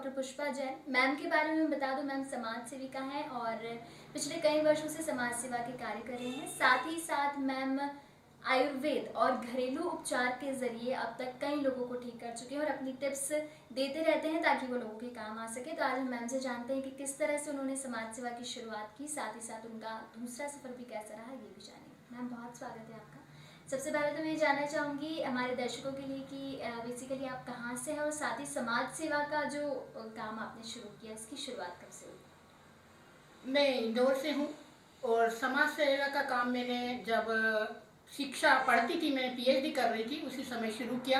Doctor Pushpa Jain. Ma'am के बारे में बता दूं, मैम समाज सेविका हैं और पिछले कई वर्षों से समाज सेवा के कार्य कर रही हैं। साथ ही साथ मैम आयुर्वेद और घरेलू उपचार के जरिए अब तक कई लोगों को ठीक कर चुके हैं और अपनी टिप्स देते रहते हैं ताकि वो लोगों के काम आ सके। तो आज हम मैम से जानते हैं कि किस तरह से उन्होंने समाज सेवा की शुरुआत की, साथ ही साथ उनका दूसरा सफर भी कैसा रहा, ये भी जानेंगे। मैम बहुत स्वागत है आपका। सबसे पहले तो मैं ये जानना चाहूँगी हमारे दर्शकों के लिए कि बेसिकली आप कहाँ से हैं और साथ ही समाज सेवा का जो काम आपने शुरू किया, इसकी शुरुआत कब से हुई? मैं इंदौर से हूँ और समाज सेवा का काम मैंने जब शिक्षा पढ़ती थी, मैं पीएचडी कर रही थी, उसी समय शुरू किया।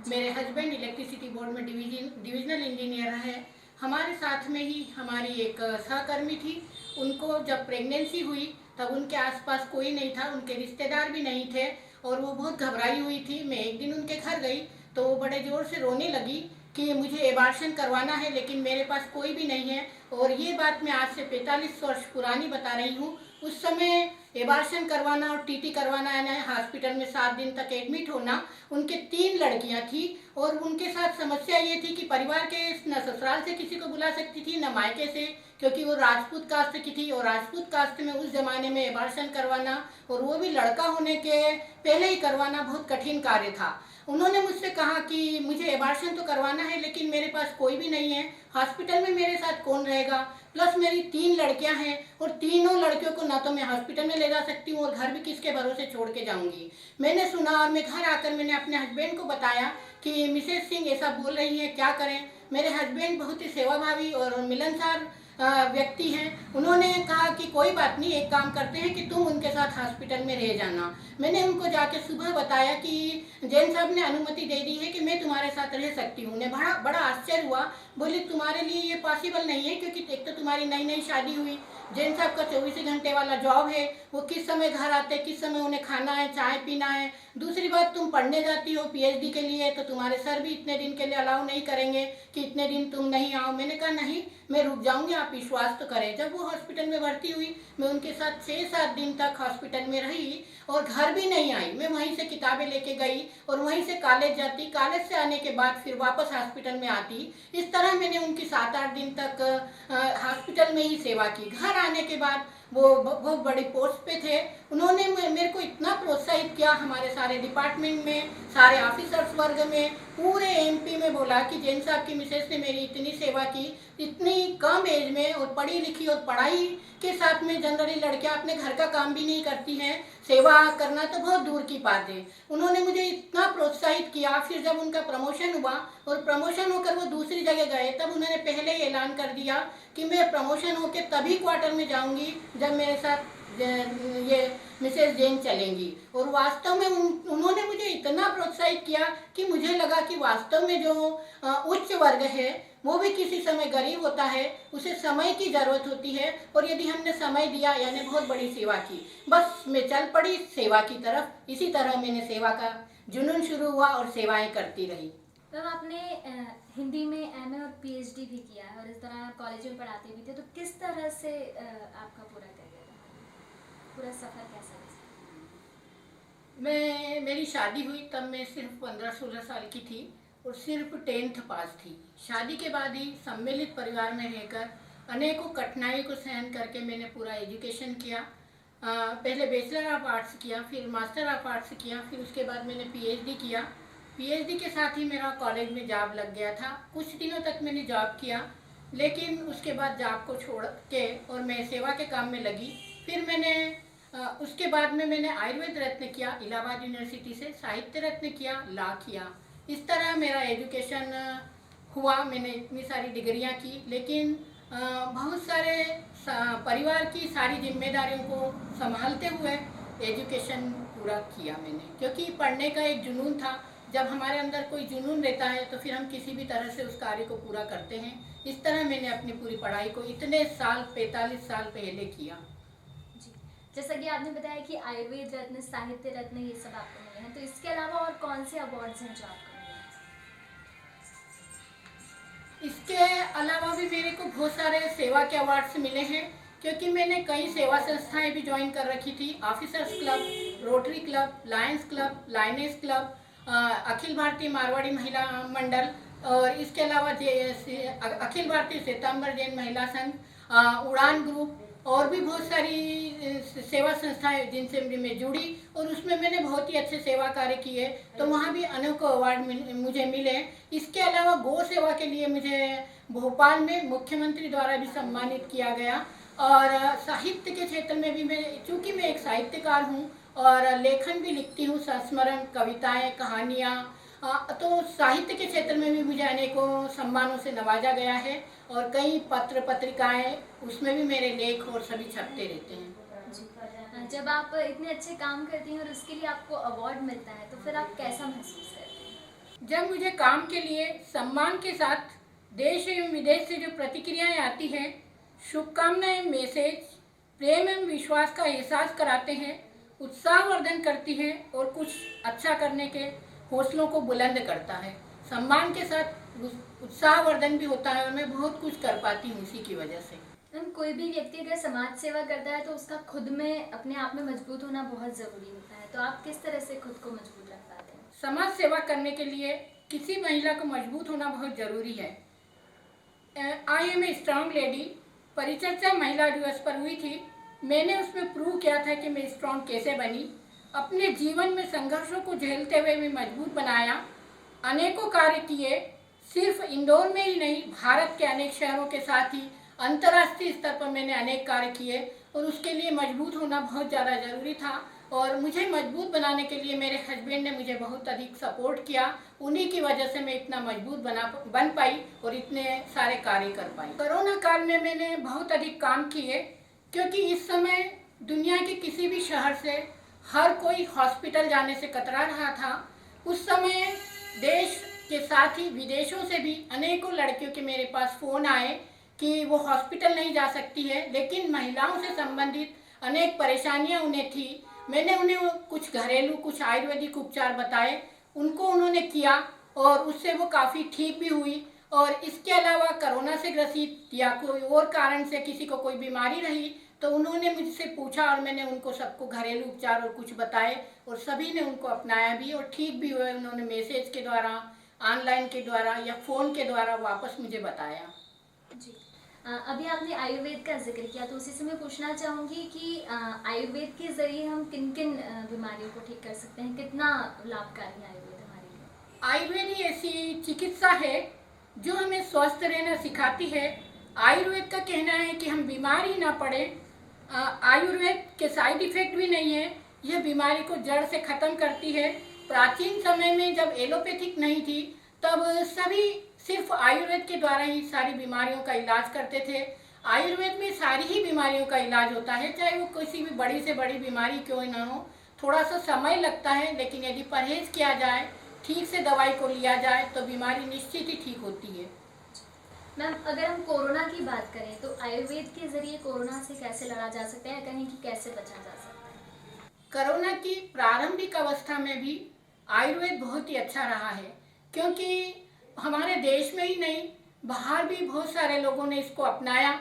मेरे हस्बैंड इलेक्ट्रिसिटी बोर्ड में डिविजनल इंजीनियर हैं। हमारे साथ में ही हमारी एक सहकर्मी थी, उनको जब प्रेगनेंसी हुई तब उनके आसपास कोई नहीं था, उनके रिश्तेदार भी नहीं थे और वो बहुत घबराई हुई थी। मैं एक दिन उनके घर गई तो वो बड़े ज़ोर से रोने लगी कि मुझे एबार्शन करवाना है लेकिन मेरे पास कोई भी नहीं है। और ये बात मैं आज से 45 वर्ष पुरानी बता रही हूँ। उस समय एबार्शन करवाना और टीटी करवाना है ना, हॉस्पिटल में 7 दिन तक एडमिट होना। उनके 3 लड़कियां थी और उनके साथ समस्या ये थी कि परिवार के न ससुराल से किसी को बुला सकती थी न मायके से, क्योंकि वो राजपूत कास्ट की थी और राजपूत कास्ट में उस जमाने में एबार्शन करवाना और वो भी लड़का होने के पहले ही करवाना बहुत कठिन कार्य था। उन्होंने मुझसे कहा कि मुझे एबार्शन तो करवाना है लेकिन मेरे पास कोई भी नहीं है, हॉस्पिटल में मेरे साथ कौन रहेगा, प्लस मेरी 3 लड़कियां हैं और तीनों लड़कियों को ना तो मैं हॉस्पिटल में ले जा सकती हूँ और घर भी किसके भरोसे छोड़ के जाऊंगी। मैंने सुना और मैं घर आकर मैंने अपने हस्बैंड को बताया कि मिसेस सिंह ऐसा बोल रही है, क्या करें। मेरे हस्बैंड बहुत ही सेवाभावी और मिलनसार व्यक्ति हैं। उन्होंने कहा कि कोई बात नहीं, एक काम करते हैं कि तुम उनके साथ हॉस्पिटल में रह जाना। मैंने उनको जाके सुबह बताया कि जैन साहब ने अनुमति दे दी है कि मैं तुम्हारे साथ रह सकती हूँ। उन्हें बड़ा बड़ा आश्चर्य हुआ, बोली तुम्हारे लिए ये पॉसिबल नहीं है क्योंकि एक तो तुम्हारी नई नई शादी हुई, जैन साहब का 24 घंटे वाला जॉब है, वो किस समय घर आते, किस समय उन्हें खाना है, चाय पीना है। दूसरी बात, तुम पढ़ने जाती हो पीएचडी के लिए, तो तुम्हारे सर भी इतने दिन के लिए अलाउ नहीं करेंगे कि इतने दिन तुम नहीं आओ। मैंने कहा नहीं, मैं रुक जाऊंगी, आप विश्वास तो करें। जब वो हॉस्पिटल में भर्ती हुई, मैं उनके साथ 6-7 दिन तक हॉस्पिटल में रही और घर भी नहीं आई। मैं वहीं से किताबें लेके गई और वहीं से कॉलेज जाती, कॉलेज से आने के बाद फिर वापस हॉस्पिटल में आती। इस तरह मैंने उनकी 7-8 दिन तक हॉस्पिटल में ही सेवा की। घर आने के बाद वो बहुत बड़ी पोस्ट पे थे। उन्होंने मेरे को इतना प्रोत्साहित किया, हमारे सारे डिपार्टमेंट में, सारे ऑफिसर्स वर्ग में, पूरे एमपी में बोला कि जैन साहब की मिसेस ने मेरी इतनी सेवा की, इतनी कम एज में, और पढ़ी लिखी और पढ़ाई के साथ में जनरली लड़कियां अपने घर का काम भी नहीं करती हैं, सेवा करना तो बहुत दूर की बात है। उन्होंने मुझे इतना प्रोत्साहित किया। फिर जब उनका प्रमोशन हुआ और प्रमोशन होकर वो दूसरी जगह गए, तब उन्होंने पहले ही ऐलान कर दिया कि मैं प्रमोशन होकर तभी क्वार्टर में जाऊंगी जब मेरे साथ ये मिसेस जैन चलेंगी। और वास्तव में उन्होंने मुझे इतना प्रोत्साहित किया कि मुझे लगा कि वास्तव में जो उच्च वर्ग है वो भी किसी समय गरीब होता है, उसे समय की जरूरत होती है, और यदि हमने समय दिया यानी बहुत बड़ी सेवा की। बस मैं चल पड़ी सेवा की तरफ। इसी तरह मैंने सेवा का जुनून शुरू हुआ और सेवाएं करती रही। मैम आपने हिंदी में एमए और पीएचडी भी किया है और इस तरह आप कॉलेज में पढ़ाते भी थे, तो किस तरह से आपका पूरा करियर रहा, पूरा सफर कैसा रहा? मेरी शादी हुई तब मैं सिर्फ 15-16 साल की थी और सिर्फ 10th पास थी। शादी के बाद ही सम्मिलित परिवार में रहकर अनेकों कठिनाई को सहन करके मैंने पूरा एजुकेशन किया। पहले बैचलर ऑफ आर्ट्स किया, फिर मास्टर ऑफ आर्ट्स किया, फिर उसके बाद मैंने पीएचडी किया। पीएचडी के साथ ही मेरा कॉलेज में जॉब लग गया था। कुछ दिनों तक मैंने जॉब किया, लेकिन उसके बाद जॉब को छोड़ के और मैं सेवा के काम में लगी। फिर मैंने उसके बाद में मैंने आयुर्वेद रत्न किया इलाहाबाद यूनिवर्सिटी से, साहित्य रत्न किया, लॉ किया। इस तरह मेरा एजुकेशन हुआ। मैंने इतनी सारी डिग्रियां की, लेकिन बहुत सारे परिवार की सारी जिम्मेदारियों को संभालते हुए एजुकेशन पूरा किया मैंने, क्योंकि पढ़ने का एक जुनून था। जब हमारे अंदर कोई जुनून रहता है तो फिर हम किसी भी तरह से उस कार्य को पूरा करते हैं। इस तरह मैंने अपनी पूरी पढ़ाई को इतने साल, 45 साल पहले किया। जी, जैसा कि आपने बताया कि आयुर्वेद रत्न, साहित्य रत्न, ये सब आपको मिले हैं, तो इसके अलावा और कौन से अवार्ड्स हैं जो आपको मिले हैं? इसके अलावा भी मेरे को बहुत सारे सेवा के अवार्ड्स मिले हैं, क्योंकि मैंने कई सेवा संस्थाएं भी ज्वाइन कर रखी थी। Officers club, Rotary club, Lions club, Lioness club, Akhil Bharatiya Marwari महिला मंडल, और इसके अलावा अखिल भारतीय श्वेतांबर जैन महिला संघ, उड़ान ग्रुप और भी बहुत सारी सेवा संस्थाएं जिनसे मैं जुड़ी और उसमें मैंने बहुत ही अच्छे सेवा कार्य किए, तो वहाँ भी अनेकों अवार्ड मुझे मिले। इसके अलावा गौ सेवा के लिए मुझे भोपाल में मुख्यमंत्री द्वारा भी सम्मानित किया गया। और साहित्य के क्षेत्र में भी मैं, चूँकि मैं एक साहित्यकार हूँ और लेखन भी लिखती हूँ, संस्मरण, कविताएँ, कहानियाँ, तो साहित्य के क्षेत्र में भी मुझे अनेकों सम्मानों से नवाजा गया है और कई पत्र पत्रिकाएं उसमें भी मेरे लेख और सभी छपते रहते हैं। जी, जब आप इतने अच्छे काम करती हैं और उसके लिए आपको अवार्ड मिलता है तो फिर आप कैसा महसूस करते हैं? जब मुझे काम के लिए सम्मान के साथ देश एवं विदेश से जो प्रतिक्रियाएं आती हैं, शुभकामनाएं, मैसेज, प्रेम एवं विश्वास का एहसास कराते हैं, उत्साहवर्धन करती हैं और कुछ अच्छा करने के हौसलों को बुलंद करता है। सम्मान के साथ उत्साहवर्धन भी होता है और मैं बहुत कुछ कर पाती हूँ इसी की वजह से। कोई भी व्यक्ति अगर समाज सेवा करता है तो उसका खुद में अपने आप में मजबूत होना बहुत ज़रूरी होता है, तो आप किस तरह से खुद को मजबूत रख पाते हैं? समाज सेवा करने के लिए किसी महिला को मजबूत होना बहुत ज़रूरी है। I am a strong lady परिचर्चा महिला दिवस पर हुई थी। मैंने उसमें प्रूव किया था कि मैं स्ट्रांग कैसे बनी। अपने जीवन में संघर्षों को झेलते हुए मैं मजबूत बनाया, अनेकों कार्य किए। सिर्फ इंदौर में ही नहीं, भारत के अनेक शहरों के साथ ही अंतर्राष्ट्रीय स्तर पर मैंने अनेक कार्य किए और उसके लिए मजबूत होना बहुत ज़्यादा ज़रूरी था। और मुझे मजबूत बनाने के लिए मेरे हस्बैंड ने मुझे बहुत अधिक सपोर्ट किया। उन्हीं की वजह से मैं इतना मजबूत बन पाई और इतने सारे कार्य कर पाई। कोरोना काल में मैंने बहुत अधिक काम किए क्योंकि इस समय दुनिया के किसी भी शहर से हर कोई हॉस्पिटल जाने से कतरा रहा था। उस समय देश के साथ ही विदेशों से भी अनेकों लड़कियों के मेरे पास फ़ोन आए कि वो हॉस्पिटल नहीं जा सकती है, लेकिन महिलाओं से संबंधित अनेक परेशानियां उन्हें थी। मैंने उन्हें कुछ घरेलू, कुछ आयुर्वेदिक उपचार बताए, उनको उन्होंने किया और उससे वो काफ़ी ठीक भी हुई। और इसके अलावा कोरोना से ग्रसित या कोई और कारण से किसी को कोई बीमारी रही तो उन्होंने मुझसे पूछा और मैंने उनको सबको घरेलू उपचार और कुछ बताए और सभी ने उनको अपनाया भी और ठीक भी हुए। उन्होंने मैसेज के द्वारा, ऑनलाइन के द्वारा या फ़ोन के द्वारा वापस मुझे बताया। जी, अभी आपने आयुर्वेद का जिक्र किया तो उसी से मैं पूछना चाहूँगी कि आयुर्वेद के ज़रिए हम किन किन बीमारियों को ठीक कर सकते हैं, कितना लाभकारी है आयुर्वेद हमारे लिए? आयुर्वेद ही ऐसी चिकित्सा है जो हमें स्वस्थ रहना सिखाती है। आयुर्वेद का कहना है कि हम बीमार ही ना पड़े। आयुर्वेद के साइड इफ़ेक्ट भी नहीं है, यह बीमारी को जड़ से ख़त्म करती है। प्राचीन समय में जब एलोपैथिक नहीं थी तब सभी सिर्फ आयुर्वेद के द्वारा ही सारी बीमारियों का इलाज करते थे। आयुर्वेद में सारी ही बीमारियों का इलाज होता है, चाहे वो किसी भी बड़ी से बड़ी बीमारी क्यों ना हो। थोड़ा सा समय लगता है, लेकिन यदि परहेज़ किया जाए, ठीक से दवाई को लिया जाए तो बीमारी निश्चित ही ठीक होती है। मैम, अगर हम कोरोना की बात करें तो आयुर्वेद के ज़रिए कोरोना से कैसे लड़ा जा सकता है, कहीं कि कैसे बचा जा सकता है? कोरोना की प्रारंभिक अवस्था में भी आयुर्वेद बहुत ही अच्छा रहा है, क्योंकि हमारे देश में ही नहीं, बाहर भी बहुत सारे लोगों ने इसको अपनाया।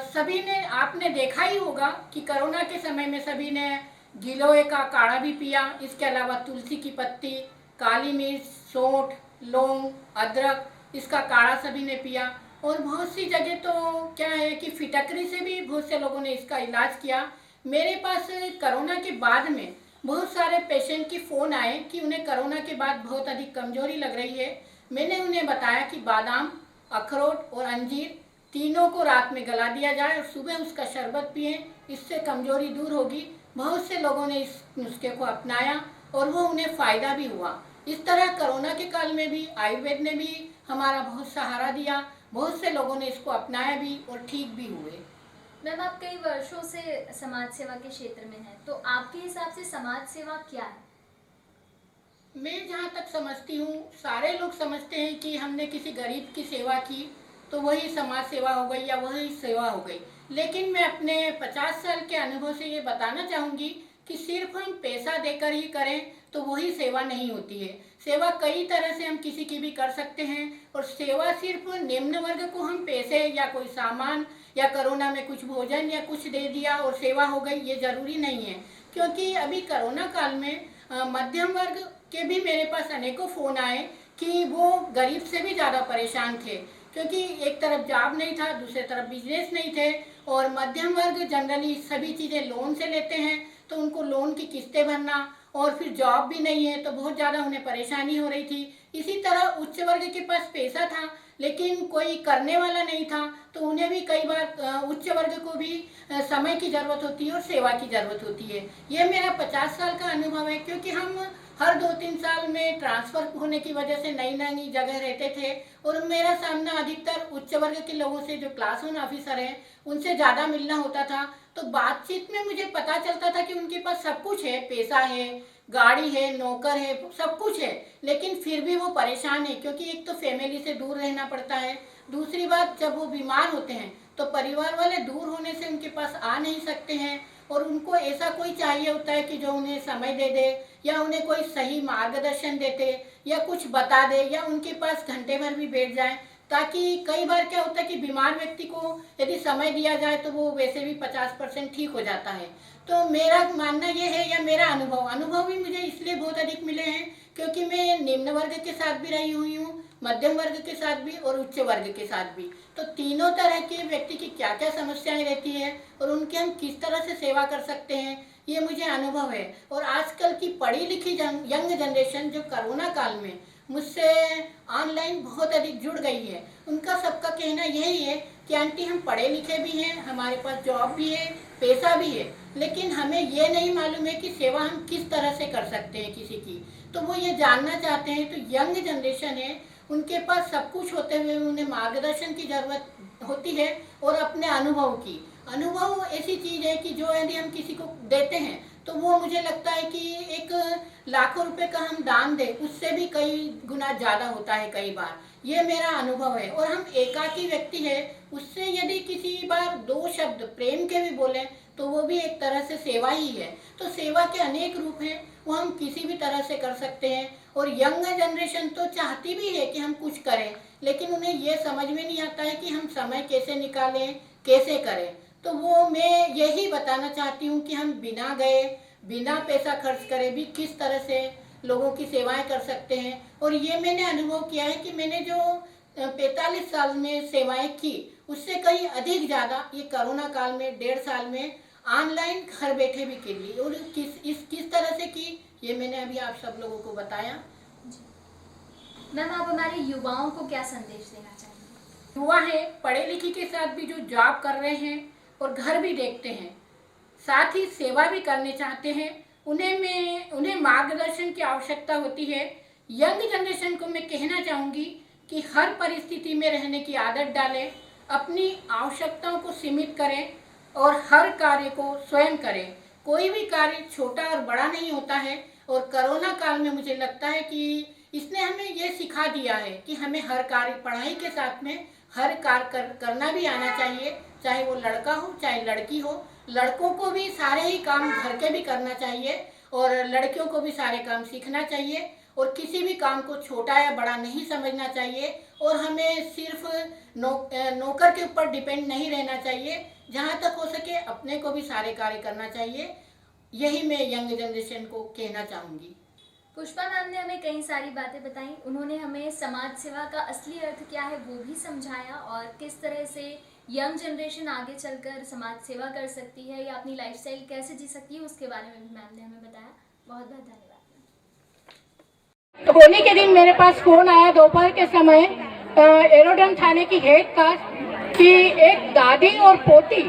सभी ने, आपने देखा ही होगा कि कोरोना के समय में सभी ने गिलोय का काढ़ा भी पिया। इसके अलावा तुलसी की पत्ती, काली मिर्च, सौंठ, लौंग, अदरक, इसका काढ़ा सभी ने पिया। और बहुत सी जगह तो क्या है कि फिटकरी से भी बहुत से लोगों ने इसका इलाज किया। मेरे पास कोरोना के बाद में बहुत सारे पेशेंट की फ़ोन आए कि उन्हें कोरोना के बाद बहुत अधिक कमजोरी लग रही है। मैंने उन्हें बताया कि बादाम, अखरोट और अंजीर तीनों को रात में गला दिया जाए और सुबह उसका शरबत पिएं, इससे कमजोरी दूर होगी। बहुत से लोगों ने इस नुस्खे को अपनाया और वो उन्हें फ़ायदा भी हुआ। इस तरह कोरोना के काल में भी आयुर्वेद ने भी हमारा बहुत सहारा दिया। बहुत से लोगों ने इसको अपनाया भी और ठीक भी हुए। मैम, आप कई वर्षों से समाज सेवा के क्षेत्र में हैं, तो आपके हिसाब से समाज सेवा क्या है? मैं जहाँ तक समझती हूँ, सारे लोग समझते हैं कि हमने किसी गरीब की सेवा की तो वही समाज सेवा हो गई या वही सेवा हो गई। लेकिन मैं अपने 50 साल के अनुभव से ये बताना चाहूँगी कि सिर्फ हम पैसा देकर ही करें तो वही सेवा नहीं होती है। सेवा कई तरह से हम किसी की भी कर सकते हैं और सेवा सिर्फ निम्न वर्ग को हम पैसे या कोई सामान या कोरोना में कुछ भोजन या कुछ दे दिया और सेवा हो गई, ये ज़रूरी नहीं है। क्योंकि अभी कोरोना काल में मध्यम वर्ग के भी मेरे पास अनेकों फ़ोन आए कि वो गरीब से भी ज़्यादा परेशान थे, क्योंकि एक तरफ जॉब नहीं था, दूसरे तरफ बिजनेस नहीं थे, और मध्यम वर्ग जनरली सभी चीज़ें लोन से लेते हैं, तो उनको लोन की किस्तें भरना, और फिर जॉब भी नहीं है तो बहुत ज़्यादा उन्हें परेशानी हो रही थी। इसी तरह उच्च वर्ग के पास पैसा था लेकिन कोई करने वाला नहीं था, तो उन्हें भी कई बार उच्च वर्ग को भी समय की ज़रूरत होती है और सेवा की ज़रूरत होती है। ये मेरा 50 साल का अनुभव है, क्योंकि हम हर 2-3 साल में ट्रांसफ़र होने की वजह से नई नई जगह रहते थे, और मेरा सामना अधिकतर उच्च वर्ग के लोगों से, जो क्लास 1 ऑफिसर हैं, उनसे ज़्यादा मिलना होता था। तो बातचीत में मुझे पता चलता था कि उनके पास सब कुछ है, पैसा है, गाड़ी है, नौकर है, सब कुछ है, लेकिन फिर भी वो परेशान है, क्योंकि एक तो फैमिली से दूर रहना पड़ता है, दूसरी बात जब वो बीमार होते हैं तो परिवार वाले दूर होने से उनके पास आ नहीं सकते हैं, और उनको ऐसा कोई चाहिए होता है कि जो उन्हें समय दे दे, या उन्हें कोई सही मार्गदर्शन देते, या कुछ बता दे, या उनके पास घंटे भर भी बैठ जाए, ताकि कई बार क्या होता है कि बीमार व्यक्ति को यदि समय दिया जाए तो वो वैसे भी 50% ठीक हो जाता है। तो मेरा मानना ये है, या मेरा अनुभव भी मुझे इसलिए बहुत अधिक मिले हैं क्योंकि मैं निम्न वर्ग के साथ भी रही हुई हूँ, मध्यम वर्ग के साथ भी और उच्च वर्ग के साथ भी। तो तीनों तरह के व्यक्ति की क्या क्या समस्याएं रहती है और उनकी हम किस तरह से सेवा कर सकते हैं, ये मुझे अनुभव है। और आजकल की पढ़ी लिखी यंग जनरेशन जो कोरोना काल में मुझसे ऑनलाइन बहुत अधिक जुड़ गई है, उनका सबका कहना यही है कि आंटी हम पढ़े लिखे भी हैं, हमारे पास जॉब भी है, पैसा भी है, लेकिन हमें ये नहीं मालूम है कि सेवा हम किस तरह से कर सकते हैं किसी की। तो वो ये जानना चाहते हैं। तो यंग जनरेशन है, उनके पास सब कुछ होते हुए उन्हें मार्गदर्शन की ज़रूरत होती है, और अपने अनुभव ऐसी चीज़ है कि जो यदि हम किसी को देते हैं तो वो मुझे लगता है कि एक लाखों रुपए का हम दान दें, उससे भी कई गुना ज़्यादा होता है कई बार। ये मेरा अनुभव है। और हम एकाकी व्यक्ति है, उससे यदि किसी बार 2 शब्द प्रेम के भी बोलें तो वो भी एक तरह से सेवा ही है। तो सेवा के अनेक रूप हैं, वो हम किसी भी तरह से कर सकते हैं। और यंग जनरेशन तो चाहती भी है कि हम कुछ करें, लेकिन उन्हें ये समझ में नहीं आता है कि हम समय कैसे निकालें, कैसे करें। तो वो मैं यही बताना चाहती हूँ कि हम बिना गए, बिना पैसा खर्च करे भी किस तरह से लोगों की सेवाएं कर सकते हैं। और ये मैंने अनुभव किया है कि मैंने जो 45 साल में सेवाएं की, उससे कहीं अधिक ज़्यादा ये कोरोना काल में 1.5 साल में ऑनलाइन घर बैठे भी कर ली। और किस तरह से की, ये मैंने अभी आप सब लोगों को बताया। मैम, आप हमारे युवाओं को क्या संदेश देना चाहेंगे? युवा है, पढ़े लिखे के साथ भी जो जॉब कर रहे हैं और घर भी देखते हैं, साथ ही सेवा भी करने चाहते हैं, उन्हें मार्गदर्शन की आवश्यकता होती है। यंग जनरेशन को मैं कहना चाहूँगी कि हर परिस्थिति में रहने की आदत डालें, अपनी आवश्यकताओं को सीमित करें और हर कार्य को स्वयं करें। कोई भी कार्य छोटा और बड़ा नहीं होता है। और कोरोना काल में मुझे लगता है कि इसने हमें ये सिखा दिया है कि हमें हर कार्य, पढ़ाई के साथ में हर कार्य करना भी आना चाहिए, चाहे वो लड़का हो चाहे लड़की हो। लड़कों को भी सारे ही काम घर के भी करना चाहिए और लड़कियों को भी सारे काम सीखना चाहिए, और किसी भी काम को छोटा या बड़ा नहीं समझना चाहिए। और हमें सिर्फ नौकर के ऊपर डिपेंड नहीं रहना चाहिए, जहाँ तक हो सके अपने को भी सारे कार्य करना चाहिए। यही मैं यंग जनरेशन को कहना चाहूँगी। पुष्पा मैम ने हमें कई सारी बातें बताई। उन्होंने हमें समाज सेवा का असली अर्थ क्या है वो भी समझाया, और किस तरह से यंग जनरेशन आगे चलकर समाज सेवा कर सकती है या अपनी लाइफस्टाइल कैसे जी सकती है, उसके बारे में भी मैम ने हमें बताया। बहुत बहुत धन्यवाद। होली के दिन मेरे पास फोन आया दोपहर के समय एरोडम थाने की हेड का कि एक दादी और पोती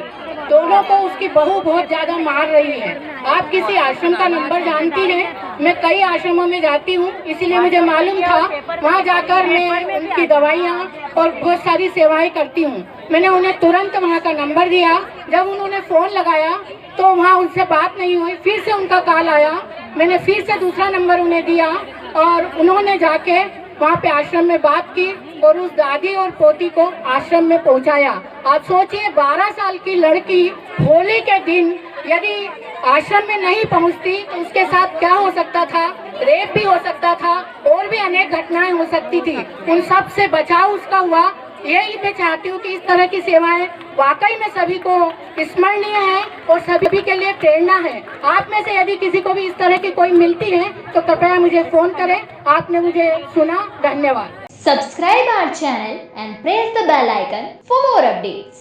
दोनों को उसकी बहू बहुत ज्यादा मार रही है। आप किसी आश्रम का नंबर जानती हैं? मैं कई आश्रमों में जाती हूँ, इसीलिए मुझे मालूम था। वहाँ जाकर मैं उनकी दवाइयाँ और बहुत सारी सेवाएं करती हूँ। मैंने उन्हें तुरंत वहाँ का नंबर दिया। जब उन्होंने फ़ोन लगाया तो वहाँ उनसे बात नहीं हुई। फिर से उनका कॉल आया, मैंने फिर से दूसरा नंबर उन्हें दिया और उन्होंने जाके वहाँ पे आश्रम में बात की और उस दादी और पोती को आश्रम में पहुँचाया। आप सोचिए, 12 साल की लड़की होली के दिन यदि आश्रम में नहीं पहुँचती तो उसके साथ क्या हो सकता था? रेप भी हो सकता था और भी अनेक घटनाएं हो सकती थी। उन सब से बचाव उसका हुआ यही मैं चाहती हूँ कि इस तरह की सेवाएं वाकई में सभी को स्मरणीय है और सभी के लिए प्रेरणा है। आप में से यदि किसी को भी इस तरह की कोई मिलती है तो कृपया मुझे फोन करें। आपने मुझे सुना, धन्यवाद। Subscribe our channel and press the bell icon for more updates.